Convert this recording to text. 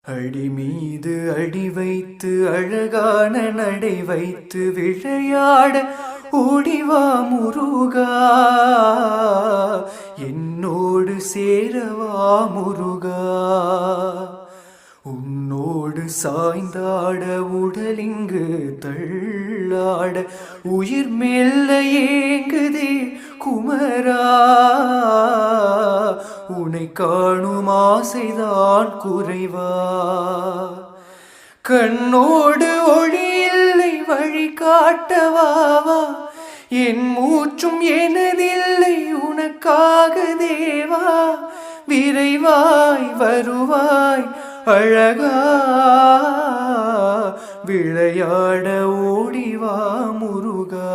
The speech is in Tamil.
அடி மீது அடி வைத்து அழகான நடை வைத்து விளையாட ஓடிவா முருகா, என்னோடு சேரவா முருகா. உன்னோடு சாய்ந்தாட உடலிங்கு தள்ளாட உயிர் மெல்ல ஏங்குதே குமரா. உனை காணும் ஆசைதான் குறைவா, கண்ணோடு ஒளி இல்லை வழி காட்டவாவா. என் மூச்சும் எனதில்லை உனக்காக தேவா, விரைவாய் வருவாய் அழகா, விளையாட ஓடிவா முருகா.